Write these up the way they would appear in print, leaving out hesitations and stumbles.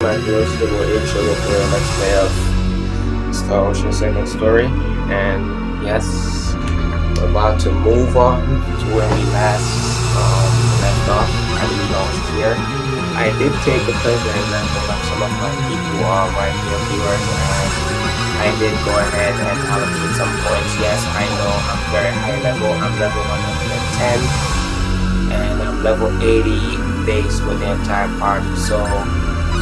my viewers to the intro for the next play of Star Ocean Second Story. And yes, we're about to move on to where we last left off. I believe I was here. I did take the pleasure in leveling up some of my people, my dear viewers, and I did go ahead and allocate some points. Yes, I know I'm very high level. I'm level 110 and I'm level 80 base with the entire party. So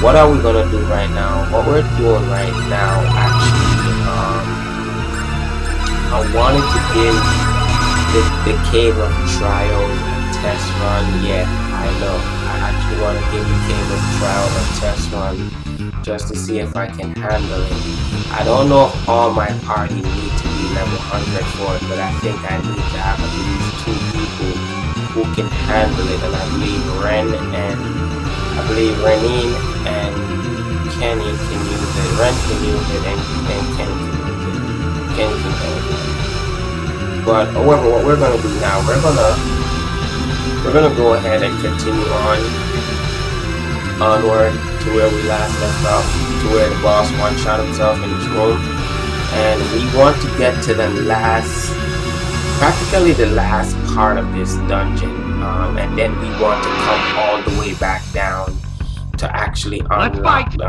what are we gonna do right now? What we're doing right now, actually, I wanted to give the Cave of Trials a test run. Yeah, I know. I actually want to give the Cave of Trials a test run just to see if I can handle it. I don't know if all my party need to be level 100 for it, but I think I need to have at least 2 people who can handle it, and I believe Renine and Kenny can use it. Ren can use it, and Kenny can use it. Kenny can use it. But however, what we're gonna do now, we're gonna go ahead and continue onward to where we last left off, to where the boss one-shot himself in his room, and we want to get to the last, practically the last part of this dungeon, and then we want to come all the way back down to actually unlock the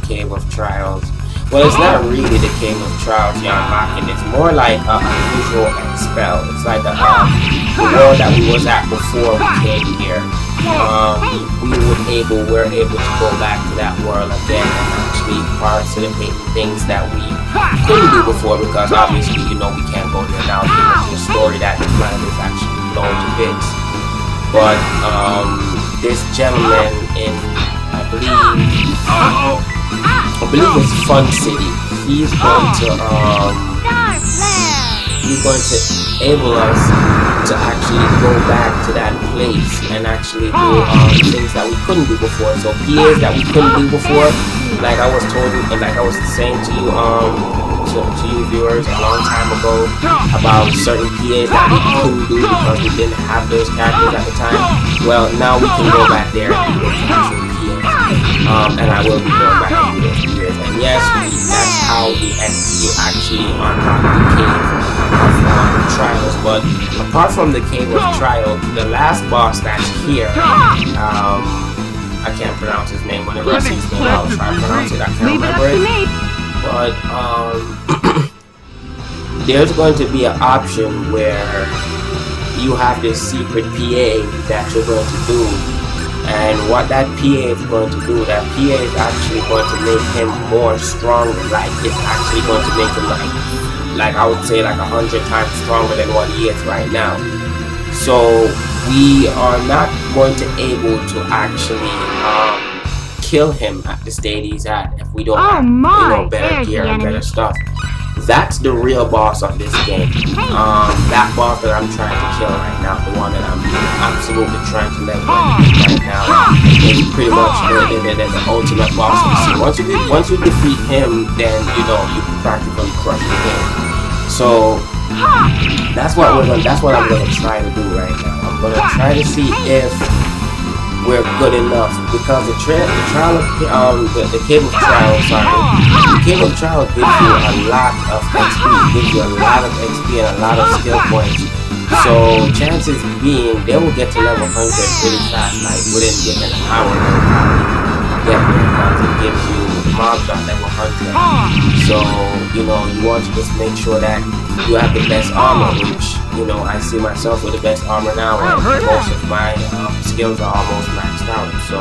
Cave of Trials. Well, it's not really the Cave of Trials you're unlocking. It's more like a unusual spell. It's like the world that we was at before we came here. We're able to go back to that world again and actually participate in things that we couldn't do before, because obviously, you know, we can't go there now given the story that the planet is actually blown to bits. But this gentleman in, I believe it's Fun City, he's going to enable us to actually go back to that place and actually do things that we couldn't do before. So PAs that we couldn't do before, like I was told, and like I was saying to you to you viewers a long time ago about certain PAs that we couldn't do because we didn't have those characters at the time. Well, now we can go back there and do those actual PAs. And I will be going back and do those PAs. And yes, that's how you actually unlock the Cave of Trials. But apart from the Cave of Trials, the last boss that's here, I can't pronounce his name. Whenever I see his name, I'll try to pronounce it. I can't remember it. But there's going to be an option where you have this secret PA that you're going to do, and what that PA is going to do, that PA is actually going to make him more stronger. Like, it's actually going to make him like I would say like 100 times stronger than what he is right now. So we are not going to able to actually kill him at the state he's at if we don't have, you know, better gear and better stuff. That's the real boss of this game. That boss that I'm trying to kill right now, the one that I'm absolutely trying to level up right now, is pretty much the ultimate boss of the scene. Once you defeat him, then you know you practically crush the game. So that's what I'm gonna try to do right now. I'm gonna try to see if we're good enough, because the Cave of Trials, the Cave of Trials gives you a lot of XP, gives you a lot of XP and a lot of skill points. So chances being they will get to level 100 really fast, like within an hour they'll probably get there, because it gives you mobs on level 100. So, you know, you want to just make sure that you have the best armor, which, you know, I see myself with the best armor now, and most of my skills are almost maxed out. So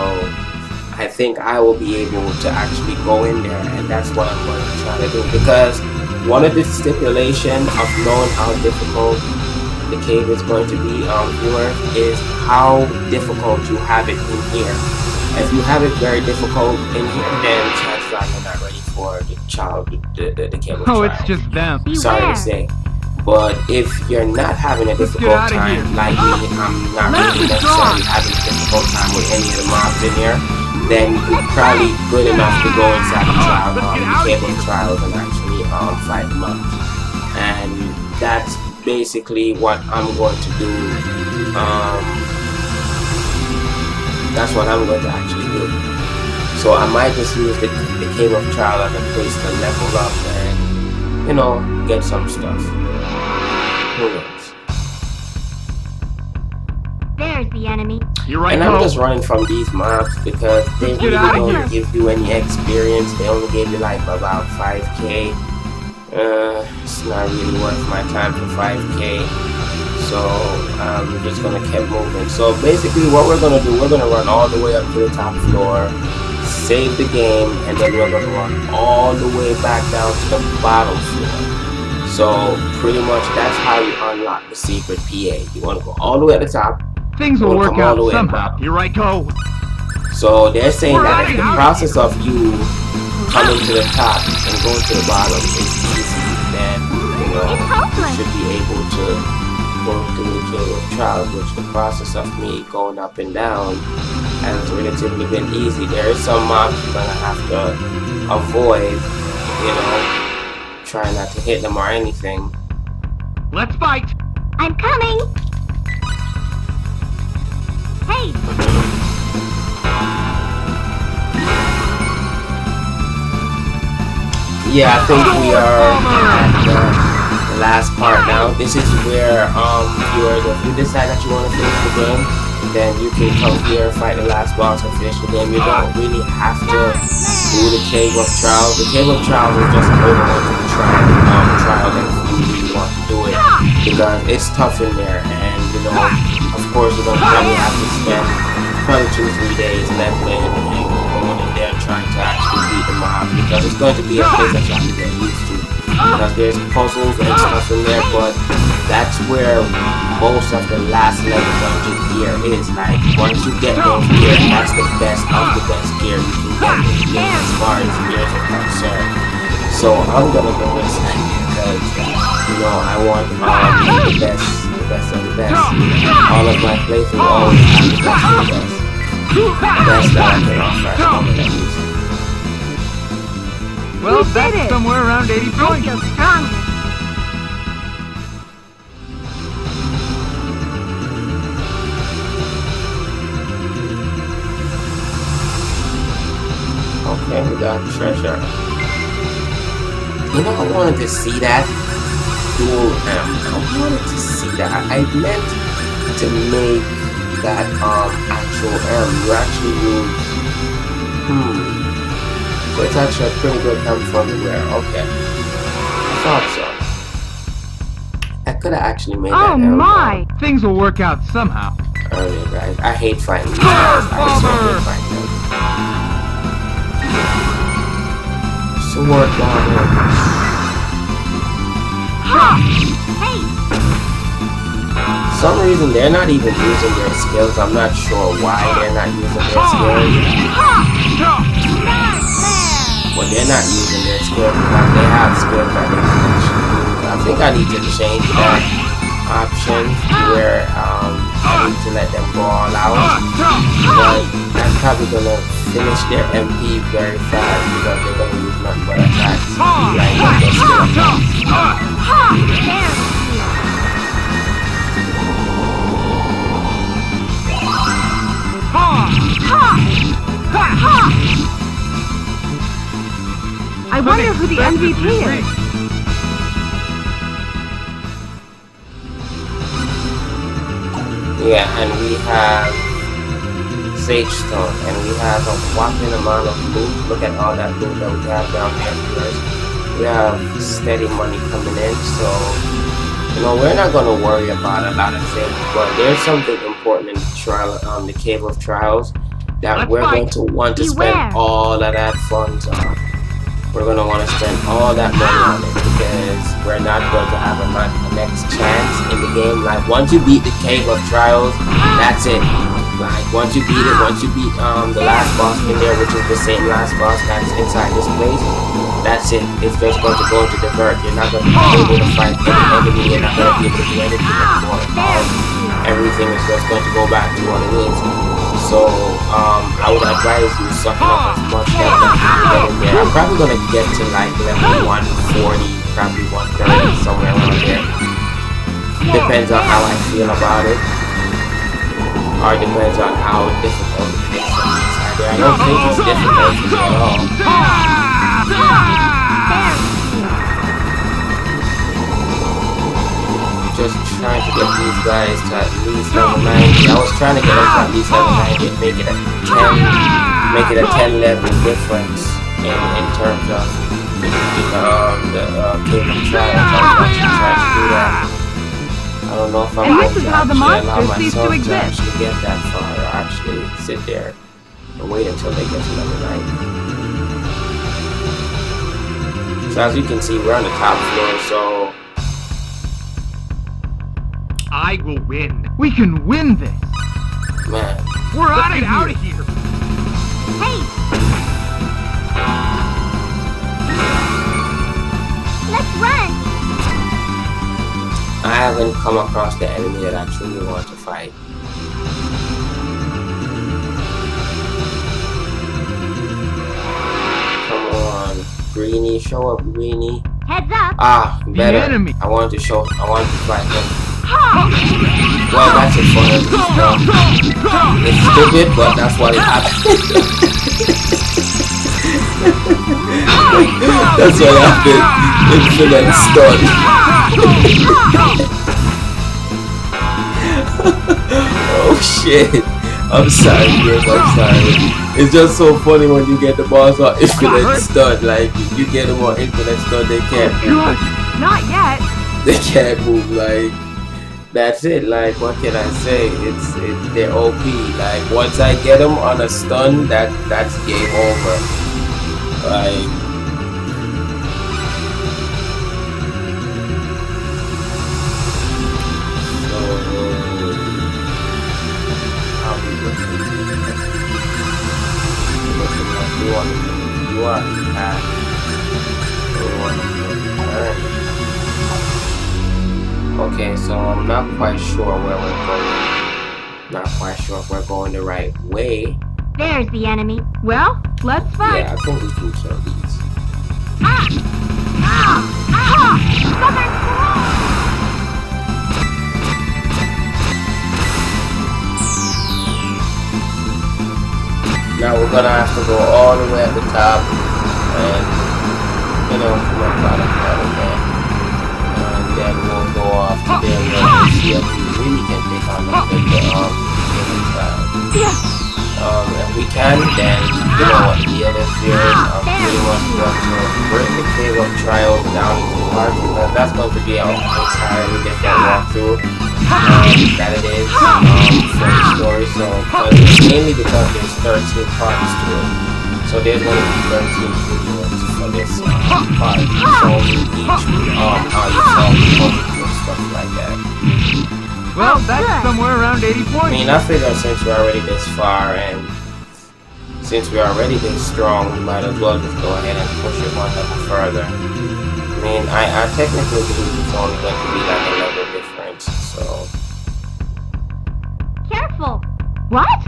I think I will be able to actually go in there, and that's what I'm going to try to do, because one of the stipulations of knowing how difficult the cave is going to be, viewers, is how difficult you have it in here. If you have it very difficult in here, then chances are you're not ready for the Cave of Trials. Oh, it's just them. Sorry to say. But if you're not having a difficult time, like me, I'm not really necessarily having a difficult time with any of the mobs in here, then you're probably good enough to go inside the Cave of Trials and actually fight them up. And that's basically what I'm going to do. That's what I'm going to actually do. do. So I might just use the Cave of Trial as a place to level up and, you know, get some stuff. Who knows? There's the enemy. You're right. And I'm just running from these mobs because they really don't give you any experience. They only gave you like about 5k. It's not really worth my time for 5k. So I'm just gonna keep moving. So basically what we're gonna do, we're gonna run all the way up to the top floor, save the game, and then we're gonna run all the way back down to the bottom floor. So pretty much that's how you unlock the secret PA. You wanna go all the way at the top. Things will work out somehow. You're right, go. So they're saying that if the process of you coming to the top and going to the bottom is easy, then you know you should be able to go through the Cave of Trials, which the process of me going up and down has relatively been easy. There is some mobs you're gonna have to avoid, you know, try not to hit them or anything. Let's fight. I'm coming. Hey. Yeah, I think we are at the last part now. This is where viewers, if you decide that you want to finish the game, then you can come here, fight the last boss, and finish the game. You don't really have to do the Cave of Trials. The Cave of Trials is just an overall to the trial if you really want to do it, because it's tough in there, and you know, of course, you're gonna probably have to spend probably 2-3 days leveling and going in there trying to actually beat the mob, because it's going to be a place that you have to get used to, because there's puzzles and stuff in there, but that's where most of the last level dungeon gear is. Like, once you get those gear, that's the best of the best gear you can get in the game as far as gears are concerned. So I'm gonna go this night because, you know, I want the best of the best. All of my playthroughs always have the best of the best. That's that I can offer at the moment at least. Well, that's somewhere around 80 I points. feel strong. Okay, we got treasure. You know, I wanted to see that dual M. I wanted to see that. I meant to make that actual M. You actually use so it's actually a pretty good M for the wear. Okay. I thought so. I could have actually made that M. Oh my! Things will work out somehow. Earlier, guys. I hate fighting these guys. I so hate fighting them. Sword bomber. Hey. For some reason they're not even using their skills. I'm not sure why they're not using their skills. But they're not using their skills because they have skills that they can actually use. I think I need to change that option where I need to let them go all out. But that's probably gonna finish their MP very fast because they're gonna use nothing but attacks. Like what their skill attacks. I wonder who the MVP is. Yeah, and we have Sage Stone, and we have a whopping amount of loot. Look at all that loot that we have down here, guys. We have steady money coming in, so you know we're not gonna worry about a lot of things. But there's something important in the trial, the Cave of Trials, that we're going to want to spend all of that funds on. We're going to want to spend all that money on it because we're not going to have a next chance in the game. Like, once you beat the Cave of Trials, that's it. Like, once you beat it, once you beat the last boss in there, which is the same last boss that's inside this place, that's it. It's just going to go into the vert. You're not going to be able to fight any enemy. You're not going to be able to do anything anymore. Everything is just going to go back to what it is. So, I would advise you sucking up as much health as you can get in there. I'm probably going to get to like level 140, probably 130, somewhere around there. Depends on how I feel about it. Or depends on how difficult it is for me. I Yeah, I don't think it's difficult at all. Just trying to get these guys to at least level 90. I was trying to get them to at least level 90 and make it a 10 level difference in terms of the Kingdom Trials. I was actually trying to do that. I don't know if I'm going to actually allow myself to actually get that far or actually sit there and wait until they get to level 90. So as you can see, we're on the top floor, so I will win. We can win this. man, We're out of here. Hey! Let's run! I haven't come across the enemy that I truly want to fight. Come on, Greenie, show up, Greenie. Heads up! Ah, better. enemy. I want to fight him. Well, that's it for him. It's stupid, but that's what it happened. That's what happened. Infinite stun. Oh shit. I'm sorry, Chris, I'm sorry. It's just so funny when you get the balls on infinite stun. Like, you get them on infinite stun, they can't move. Not yet! They can't move, like, that's it. Like, what can I say? It's they're OP. Like, once I get them on a stun, that's game over. Like, so I'll be looking like you are at okay, so I'm not quite sure where we're going. Not quite sure if we're going the right way. There's the enemy. Well, let's fight! Yeah, I think we can kill these. Ah! Ah! Ah! Now we're gonna have to go all the way at the top and, you know, come up out of that again. And then we'll go off to there and see if we really can take on the Kingdom Trials. If we can, then, you know what, the other series pretty much going to break the Kingdom Trials down into parts, because that's going to be an entirely different walkthrough that it is for the story. So mainly because there's 13 parts to it, so there's going to be 13 videos for this part, showing you each how you solve the puzzles and stuff like that. Well, that's somewhere around 80 I points. mean, I figure since we're already this far and since we're already this strong, we might as well just go ahead and push it one level further. I mean, I technically believe it's only going to be like a level difference, so. Careful! What?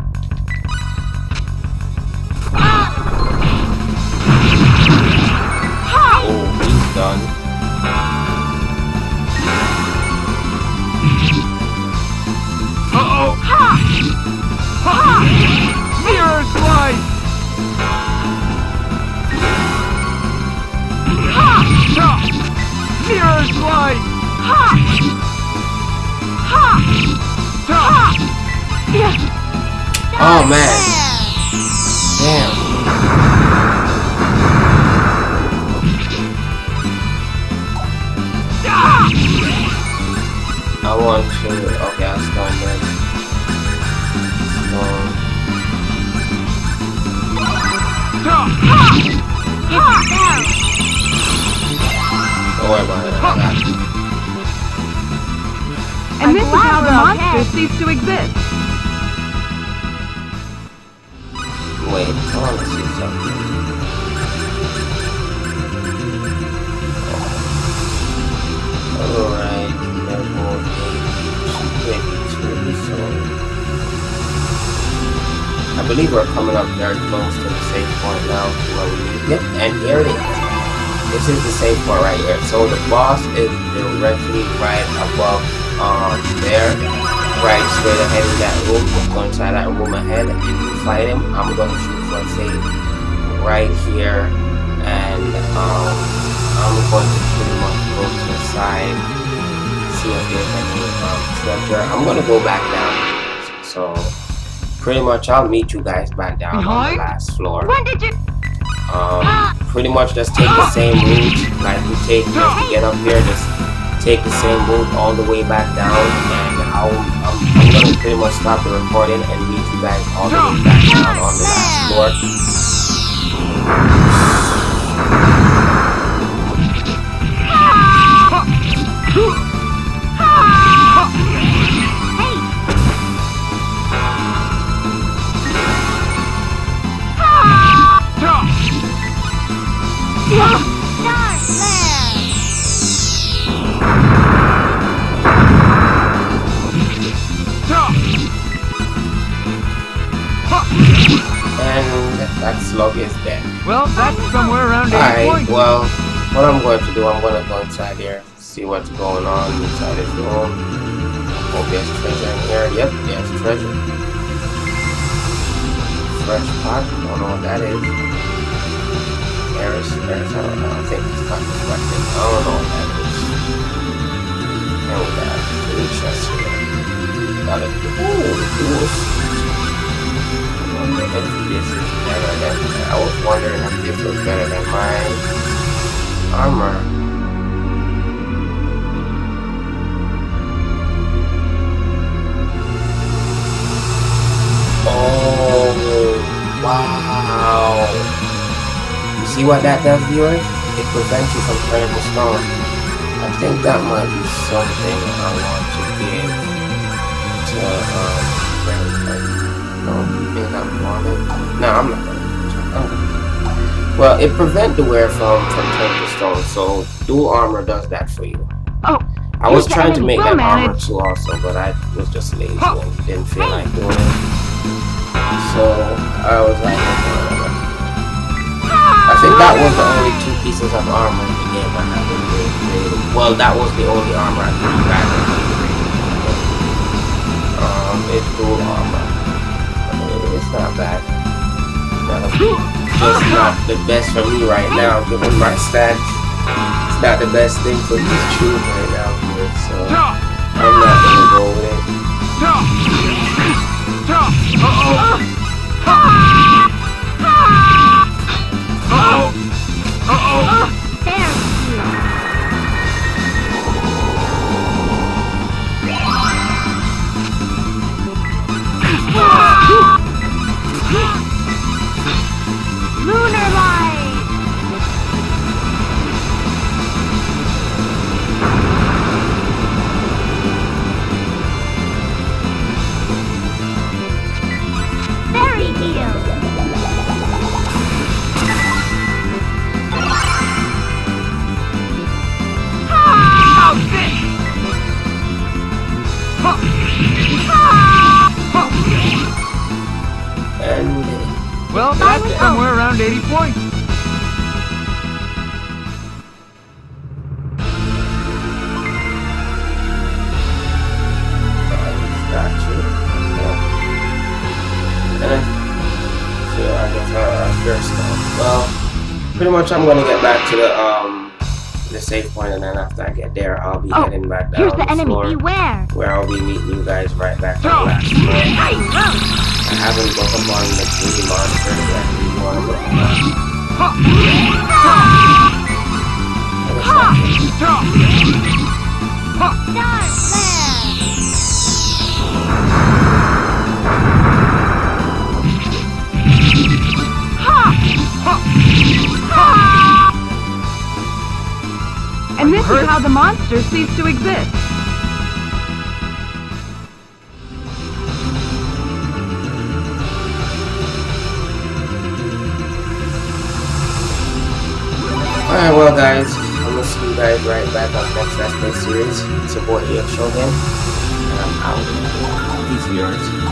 Oh, he's done. Uh-oh! Mirror slide! Mirror slide! Oh man. Damn. I want to. Okay, I'll start then. Don't worry about it. I got it. And this is how the monster ceased to exist. Wait, I want to see something. Alright, level 82, so I believe we're coming up very close to the safe point now. Yep, and here it is. This is the safe point right here. So the boss is directly right above there, right straight ahead in that room. Go inside that room ahead and fight him, I'm going to shoot for say right here, and I'm going to pretty much go to the side, see if there's any treasure. I'm going to go back down, so pretty much I'll meet you guys back down on the last floor. When did you... Pretty much just take the same route like we take just to get up here, just take the same route all the way back down, and I'm going to pretty much stop the recording and meet you guys all the way back down on the last floor. And that slug is dead. Well, that's somewhere around 80 Alright, points. well, what I'm going to do, I'm going to go inside here, see what's going on inside this room. Hope there's treasure in here. Yep, there's treasure. Fresh pot, don't know what that is. There's I think it's pot reflecting. I don't know what that is. And we got two chests here. Got it. Ooh, if this is better than, I was wondering if this was better than my armor. Oh, wow. You see what that does, viewers? It prevents you from turning to stone. I think that might be something I want to give to, no, maybe not wanted. No, I'm not gonna. Well, it prevents the wearer from turning to stone, so dual armor does that for you. Oh, I was trying to make that armor manage. too also, but I was just lazy and didn't feel like doing it. So I was like, I think that was the only two pieces of armor in the game I haven't really created. Well, that was the only armor I could back in the it's dual armor. It's not bad. Just not the best for me right now, given my stats. It's not the best thing for me to choose right now here, so I'm not gonna go with it. Lunar light! Fairy heal! And Well, that's somewhere around 80 points. statue. And so I guess first well, pretty much I'm gonna get back to the safe point, and then after I get there, I'll be heading back down Here's the enemy, floor, beware! where I'll be meeting you guys right back to the last floor. I haven't looked up on the 3D monster that we want to look And this is how the monster ceased to exist. Alright, well guys, I'm gonna see you guys right back on the next Let's Play series. It's your boy Shogun, and I'm out. Peace, viewers.